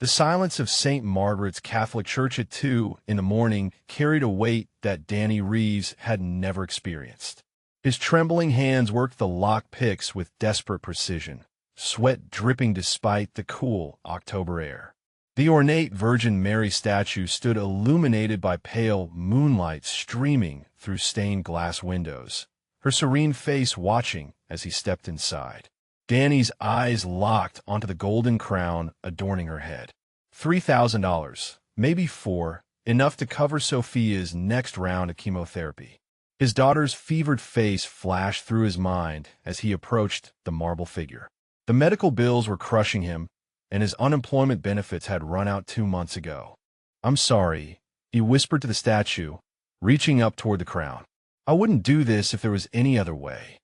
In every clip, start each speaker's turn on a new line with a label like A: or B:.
A: The silence of St. Margaret's Catholic Church at 2 in the morning carried a weight that Danny Reeves had never experienced. His trembling hands worked the lock picks with desperate precision, sweat dripping despite the cool October air. The ornate Virgin Mary statue stood illuminated by pale moonlight streaming through stained glass windows, her serene face watching as he stepped inside. Danny's eyes locked onto the golden crown adorning her head. $3,000, maybe $4,000, enough to cover Sophia's next round of chemotherapy. His daughter's fevered face flashed through his mind as he approached the marble figure. The medical bills were crushing him, and his unemployment benefits had run out 2 months ago. "I'm sorry," he whispered to the statue, reaching up toward the crown. "I wouldn't do this if there was any other way."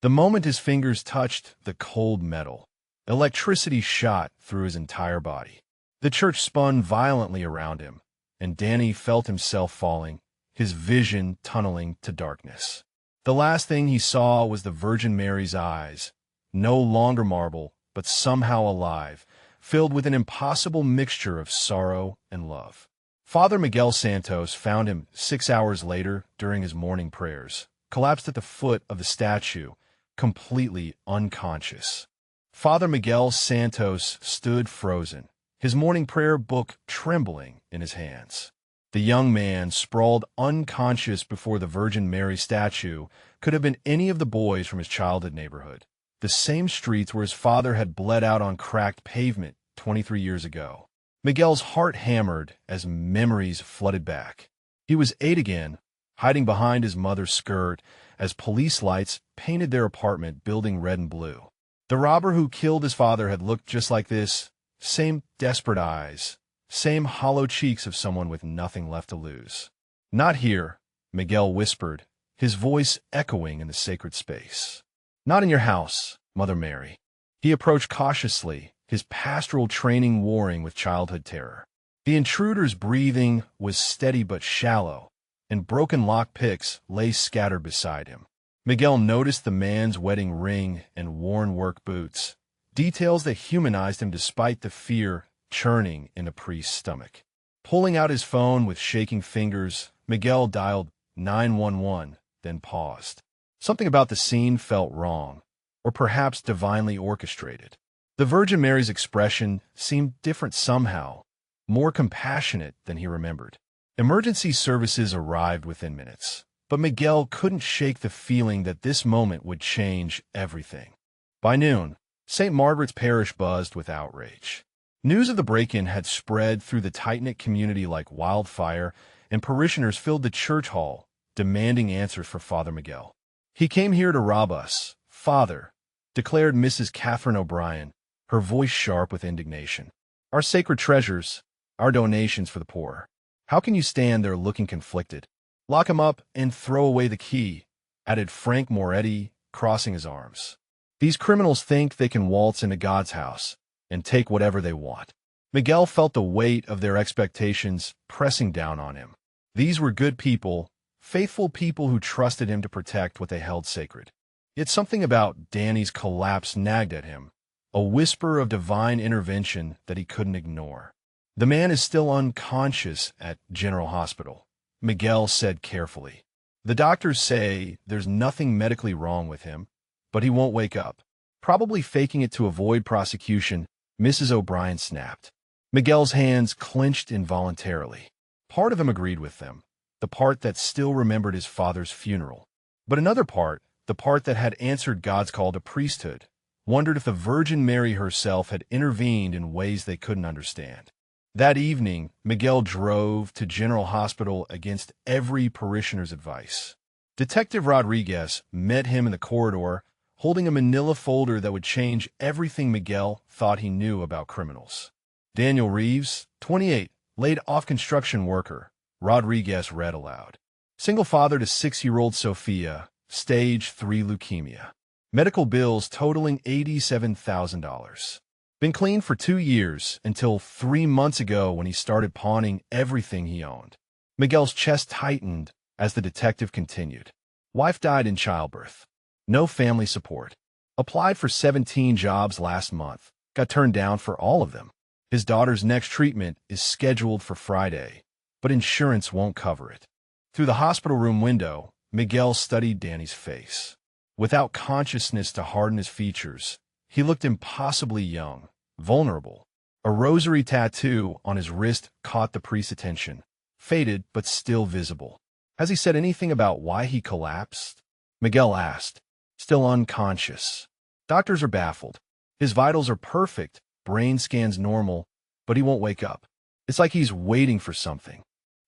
A: The moment his fingers touched the cold metal, electricity shot through his entire body. The church spun violently around him, and Danny felt himself falling, his vision tunneling to darkness. The last thing he saw was the Virgin Mary's eyes, no longer marble, but somehow alive, filled with an impossible mixture of sorrow and love. Father Miguel Santos found him 6 hours later during his morning prayers, collapsed at the foot of the statue, completely unconscious. Father Miguel Santos stood frozen, his morning prayer book trembling in his hands. The young man, sprawled unconscious before the Virgin Mary statue, could have been any of the boys from his childhood neighborhood, the same streets where his father had bled out on cracked pavement 23 years ago. Miguel's heart hammered as memories flooded back. He was 8 again, hiding behind his mother's skirt as police lights painted their apartment building red and blue. The robber who killed his father had looked just like this, same desperate eyes, same hollow cheeks of someone with nothing left to lose. "Not here," Miguel whispered, his voice echoing in the sacred space. "Not in your house, Mother Mary." He approached cautiously, his pastoral training warring with childhood terror. The intruder's breathing was steady but shallow, and broken lock picks lay scattered beside him. Miguel noticed the man's wedding ring and worn work boots, details that humanized him despite the fear churning in the priest's stomach. Pulling out his phone with shaking fingers, Miguel dialed 911, then paused. Something about the scene felt wrong, or perhaps divinely orchestrated. The Virgin Mary's expression seemed different somehow, more compassionate than he remembered. Emergency services arrived within minutes, but Miguel couldn't shake the feeling that this moment would change everything. By noon, St. Margaret's Parish buzzed with outrage. News of the break-in had spread through the tight-knit community like wildfire, and parishioners filled the church hall, demanding answers for Father Miguel. "He came here to rob us, Father," declared Mrs. Catherine O'Brien, her voice sharp with indignation. "Our sacred treasures, our donations for the poor. How can you stand there looking conflicted? Lock him up and throw away the key," added Frank Moretti, crossing his arms. "These criminals think they can waltz into God's house and take whatever they want." Miguel felt the weight of their expectations pressing down on him. These were good people, faithful people who trusted him to protect what they held sacred. Yet something about Danny's collapse nagged at him, a whisper of divine intervention that he couldn't ignore. "The man is still unconscious at General Hospital," Miguel said carefully. "The doctors say there's nothing medically wrong with him, but he won't wake up." Probably faking it to avoid prosecution, Mrs. O'Brien snapped. Miguel's hands clenched involuntarily. Part of him agreed with them, the part that still remembered his father's funeral. But another part, the part that had answered God's call to priesthood, wondered if the Virgin Mary herself had intervened in ways they couldn't understand. That evening, Miguel drove to General Hospital against every parishioner's advice. Detective Rodriguez met him in the corridor, holding a manila folder that would change everything Miguel thought he knew about criminals. "Daniel Reeves, 28, laid-off construction worker," Rodriguez read aloud. "Single father to 6-year-old Sophia, stage 3 leukemia. Medical bills totaling $87,000. Been clean for 2 years until 3 months ago when he started pawning everything he owned." Miguel's chest tightened as the detective continued. "Wife died in childbirth. No family support. Applied for 17 jobs last month. Got turned down for all of them. His daughter's next treatment is scheduled for Friday, but insurance won't cover it. Through the hospital room window, Miguel studied Danny's face. Without consciousness to harden his features, he looked impossibly young, vulnerable. A rosary tattoo on his wrist caught the priest's attention, faded but still visible. Has he said anything about why he collapsed? Miguel asked, still unconscious. Doctors are baffled. His vitals are perfect, brain scans normal, but he won't wake up. It's like he's waiting for something.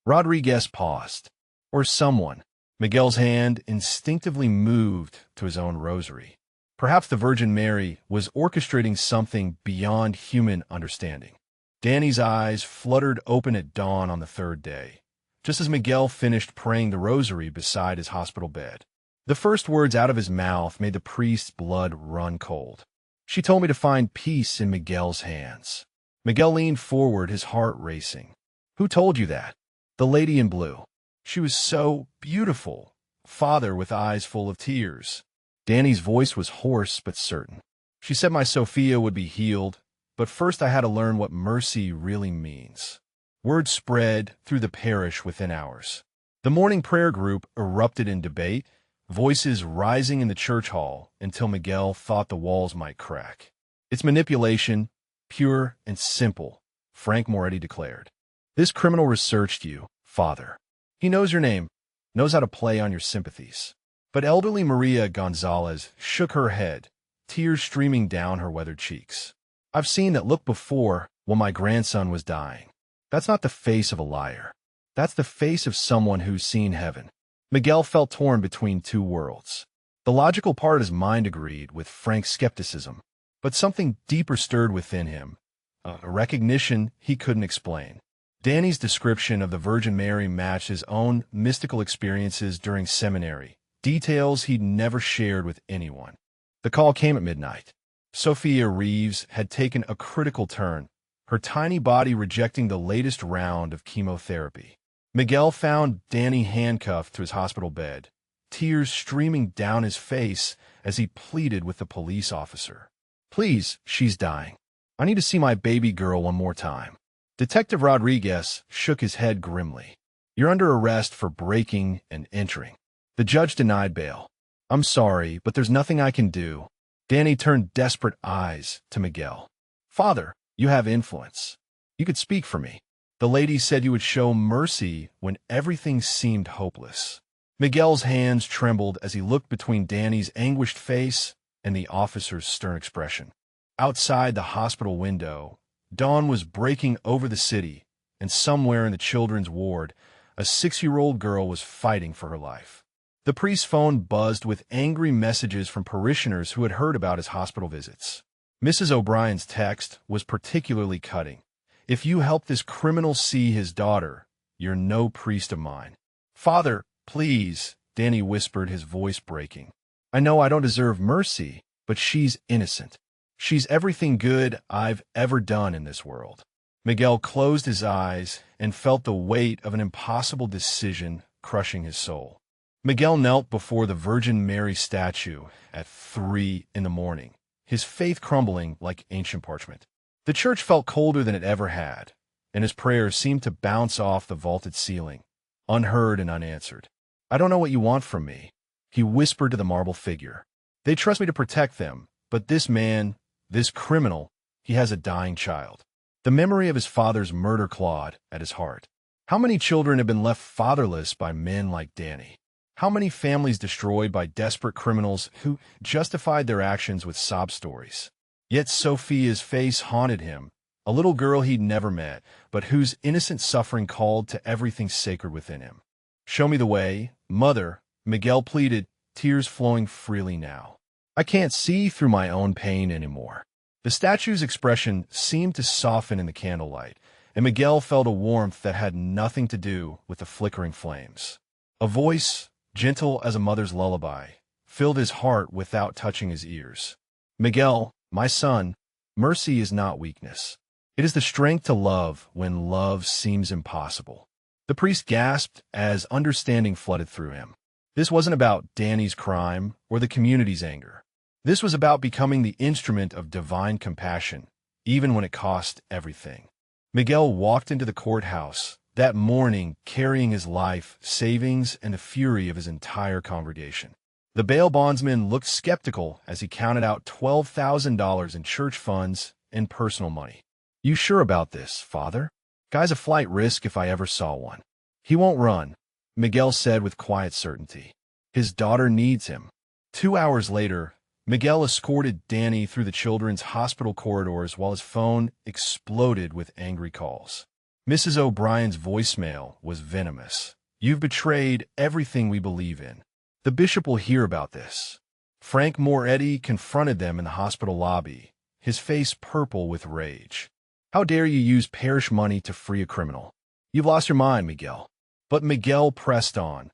A: Rodriguez paused. Or someone. Miguel's hand instinctively moved to his own rosary. Perhaps the Virgin Mary was orchestrating something beyond human understanding. Danny's eyes fluttered open at dawn on the third day, just as Miguel finished praying the rosary beside his hospital bed. The first words out of his mouth made the priest's blood run cold. She told me to find peace in Miguel's hands. Miguel leaned forward, his heart racing. Who told you that? The lady in blue. She was so beautiful. Father with eyes full of tears. Danny's voice was hoarse but certain. She said my Sophia would be healed, but first I had to learn what mercy really means. Word spread through the parish within hours. The morning prayer group erupted in debate, voices rising in the church hall until Miguel thought the walls might crack. It's manipulation, pure and simple, Frank Moretti declared. This criminal researched you, Father. He knows your name, knows how to play on your sympathies. But elderly Maria Gonzalez shook her head, tears streaming down her weathered cheeks. I've seen that look before when my grandson was dying. That's not the face of a liar. That's the face of someone who's seen heaven. Miguel felt torn between two worlds. The logical part of his mind agreed with Frank's skepticism, but something deeper stirred within him, a recognition he couldn't explain. Danny's description of the Virgin Mary matched his own mystical experiences during seminary, details he'd never shared with anyone. The call came at midnight. Sophia Reeves had taken a critical turn, her tiny body rejecting the latest round of chemotherapy. Miguel found Danny handcuffed to his hospital bed, tears streaming down his face as he pleaded with the police officer. Please, she's dying. I need to see my baby girl one more time. Detective Rodriguez shook his head grimly. You're under arrest for breaking and entering. The judge denied bail. I'm sorry, but there's nothing I can do. Danny turned desperate eyes to Miguel. Father, you have influence. You could speak for me. The lady said you would show mercy when everything seemed hopeless. Miguel's hands trembled as he looked between Danny's anguished face and the officer's stern expression. Outside the hospital window, dawn was breaking over the city, and somewhere in the children's ward, a 6-year-old girl was fighting for her life. The priest's phone buzzed with angry messages from parishioners who had heard about his hospital visits. Mrs. O'Brien's text was particularly cutting. If you help this criminal see his daughter, you're no priest of mine. Father, please, Danny whispered, his voice breaking. I know I don't deserve mercy, but she's innocent. She's everything good I've ever done in this world. Miguel closed his eyes and felt the weight of an impossible decision crushing his soul. Miguel knelt before the Virgin Mary statue at 3 a.m, his faith crumbling like ancient parchment. The church felt colder than it ever had, and his prayers seemed to bounce off the vaulted ceiling, unheard and unanswered. I don't know what you want from me, he whispered to the marble figure. They trust me to protect them, but this man, this criminal, he has a dying child. The memory of his father's murder clawed at his heart. How many children have been left fatherless by men like Danny? How many families destroyed by desperate criminals who justified their actions with sob stories? Yet Sophia's face haunted him, a little girl he'd never met, but whose innocent suffering called to everything sacred within him. Show me the way, Mother, Miguel pleaded, tears flowing freely now. I can't see through my own pain anymore. The statue's expression seemed to soften in the candlelight, and Miguel felt a warmth that had nothing to do with the flickering flames. A voice, gentle as a mother's lullaby, filled his heart without touching his ears. Miguel, my son, mercy is not weakness. It is the strength to love when love seems impossible. The priest gasped as understanding flooded through him. This wasn't about Danny's crime or the community's anger. This was about becoming the instrument of divine compassion, even when it cost everything. Miguel walked into the courthouse that morning carrying his life, savings, and the fury of his entire congregation. The bail bondsman looked skeptical as he counted out $12,000 in church funds and personal money. "You sure about this, Father? Guy's a flight risk if I ever saw one." "He won't run," Miguel said with quiet certainty. "His daughter needs him." 2 hours later, Miguel escorted Danny through the children's hospital corridors while his phone exploded with angry calls. Mrs. O'Brien's voicemail was venomous. "You've betrayed everything we believe in. The bishop will hear about this." Frank Moretti confronted them in the hospital lobby, his face purple with rage. "How dare you use parish money to free a criminal? You've lost your mind, Miguel." But Miguel pressed on,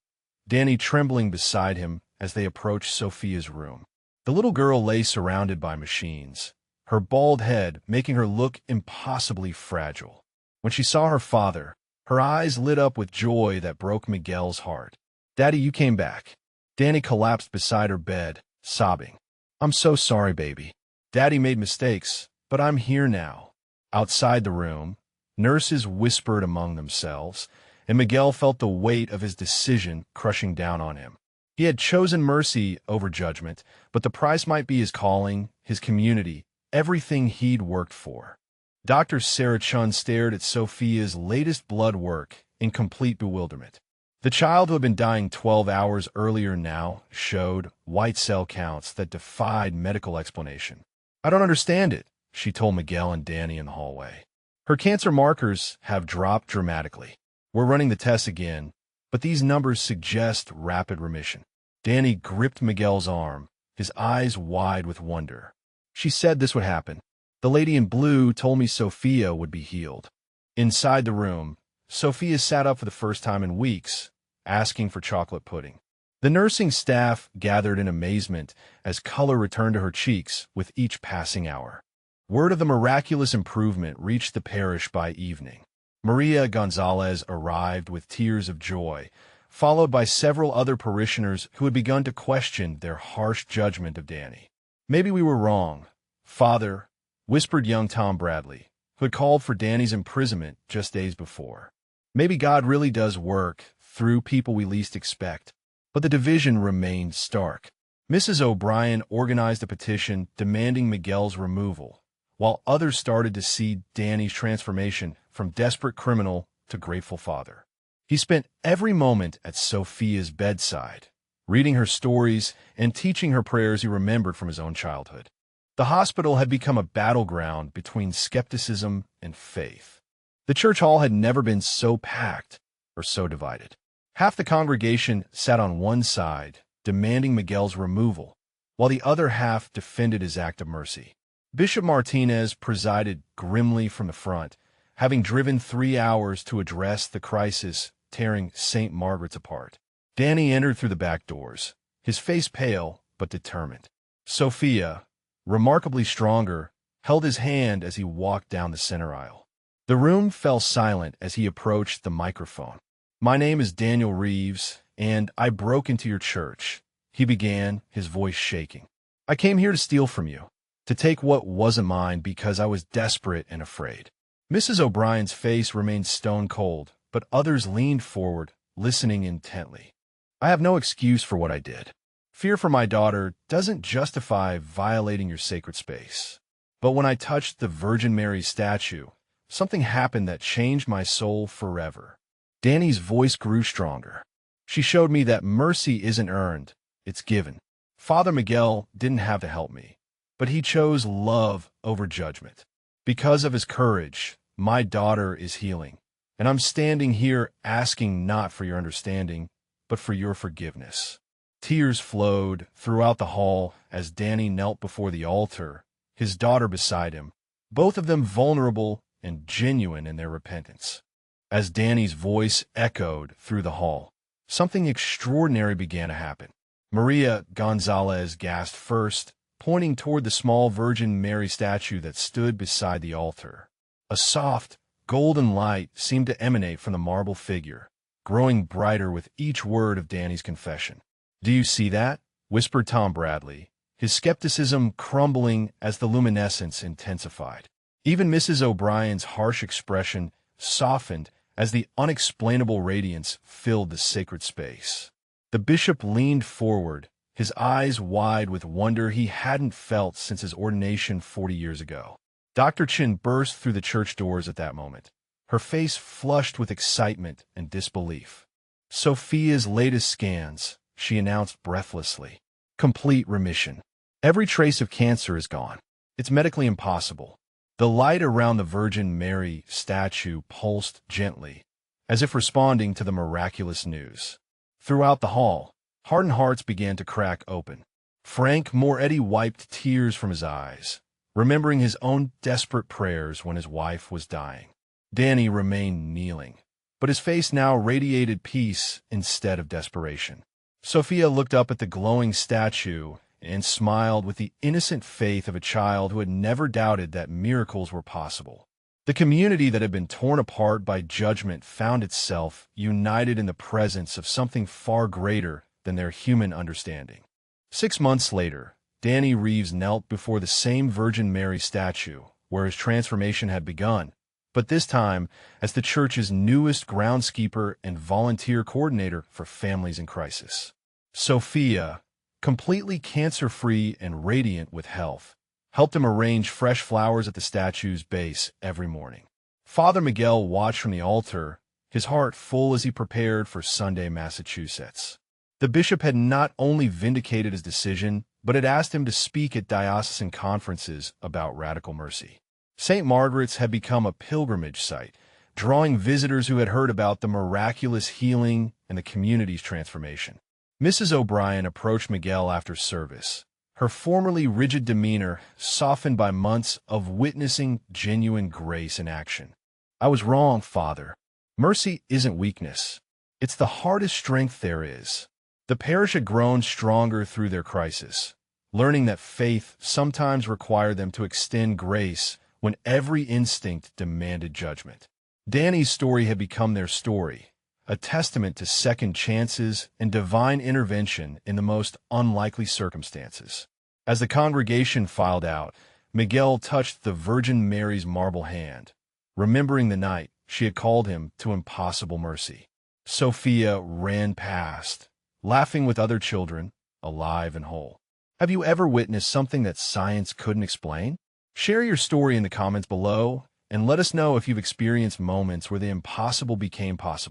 A: Danny trembling beside him as they approached Sophia's room. The little girl lay surrounded by machines, her bald head making her look impossibly fragile. When she saw her father, her eyes lit up with joy that broke Miguel's heart. "Daddy, you came back." Danny collapsed beside her bed, sobbing. "I'm so sorry, baby. Daddy made mistakes, but I'm here now." Outside the room, nurses whispered among themselves, and Miguel felt the weight of his decision crushing down on him. He had chosen mercy over judgment, but the price might be his calling, his community, everything he'd worked for. Dr. Sarah Chun stared at Sophia's latest blood work in complete bewilderment. The child who had been dying 12 hours earlier now showed white cell counts that defied medical explanation. "I don't understand it," she told Miguel and Danny in the hallway. "Her cancer markers have dropped dramatically. We're running the tests again, but these numbers suggest rapid remission." Danny gripped Miguel's arm, his eyes wide with wonder. "She said this would happen. The lady in blue told me Sophia would be healed." Inside the room, Sophia sat up for the first time in weeks, asking for chocolate pudding. The nursing staff gathered in amazement as color returned to her cheeks with each passing hour. Word of the miraculous improvement reached the parish by evening. Maria Gonzalez arrived with tears of joy, followed by several other parishioners who had begun to question their harsh judgment of Danny. "Maybe we were wrong, Father," whispered young Tom Bradley, who had called for Danny's imprisonment just days before. "Maybe God really does work through people we least expect." But the division remained stark. Mrs. O'Brien organized a petition demanding Miguel's removal, while others started to see Danny's transformation from desperate criminal to grateful father. He spent every moment at Sophia's bedside, reading her stories and teaching her prayers he remembered from his own childhood. The hospital had become a battleground between skepticism and faith. The church hall had never been so packed or so divided. Half the congregation sat on one side, demanding Miguel's removal, while the other half defended his act of mercy. Bishop Martinez presided grimly from the front, having driven 3 hours to address the crisis tearing St. Margaret's apart. Danny entered through the back doors, his face pale but determined. Sophia, remarkably stronger, held his hand as he walked down the center aisle. The room fell silent as he approached the microphone. "My name is Daniel Reeves, and I broke into your church," he began, his voice shaking. "I came here to steal from you, to take what wasn't mine because I was desperate and afraid." Mrs. O'Brien's face remained stone cold, but others leaned forward, listening intently. "I have no excuse for what I did. Fear for my daughter doesn't justify violating your sacred space. But when I touched the Virgin Mary's statue, something happened that changed my soul forever." Danny's voice grew stronger. "She showed me that mercy isn't earned, it's given. Father Miguel didn't have to help me, but he chose love over judgment. Because of his courage, my daughter is healing, and I'm standing here asking not for your understanding, but for your forgiveness." Tears flowed throughout the hall as Danny knelt before the altar, his daughter beside him, both of them vulnerable and genuine in their repentance. As Danny's voice echoed through the hall, something extraordinary began to happen. Maria Gonzalez gasped first, pointing toward the small Virgin Mary statue that stood beside the altar. A soft, golden light seemed to emanate from the marble figure, growing brighter with each word of Danny's confession. "Do you see that?" whispered Tom Bradley, his skepticism crumbling as the luminescence intensified. Even Mrs. O'Brien's harsh expression softened as the unexplainable radiance filled the sacred space. The bishop leaned forward, his eyes wide with wonder he hadn't felt since his ordination 40 years ago. Dr. Chin burst through the church doors at that moment, her face flushed with excitement and disbelief. "Sophia's latest scans," she announced breathlessly. "Complete remission. Every trace of cancer is gone. It's medically impossible." The light around the Virgin Mary statue pulsed gently, as if responding to the miraculous news. Throughout the hall, hardened hearts began to crack open. Frank Moretti wiped tears from his eyes, remembering his own desperate prayers when his wife was dying. Danny remained kneeling, but his face now radiated peace instead of desperation. Sophia looked up at the glowing statue and smiled with the innocent faith of a child who had never doubted that miracles were possible. The community that had been torn apart by judgment found itself united in the presence of something far greater than their human understanding. 6 months later, Danny Reeves knelt before the same Virgin Mary statue where his transformation had begun, but this time as the church's newest groundskeeper and volunteer coordinator for families in crisis. Sophia, completely cancer-free and radiant with health, helped him arrange fresh flowers at the statue's base every morning. Father Miguel watched from the altar, his heart full as he prepared for Sunday, Massachusetts. The bishop had not only vindicated his decision, but had asked him to speak at diocesan conferences about radical mercy. St. Margaret's had become a pilgrimage site, drawing visitors who had heard about the miraculous healing and the community's transformation. Mrs. O'Brien approached Miguel after service, her formerly rigid demeanor softened by months of witnessing genuine grace in action. "I was wrong, Father. Mercy isn't weakness. It's the hardest strength there is." The parish had grown stronger through their crisis, learning that faith sometimes required them to extend grace when every instinct demanded judgment. Danny's story had become their story, a testament to second chances and divine intervention in the most unlikely circumstances. As the congregation filed out, Miguel touched the Virgin Mary's marble hand, remembering the night she had called him to impossible mercy. Sophia ran past, laughing with other children, alive and whole. Have you ever witnessed something that science couldn't explain? Share your story in the comments below, and let us know if you've experienced moments where the impossible became possible.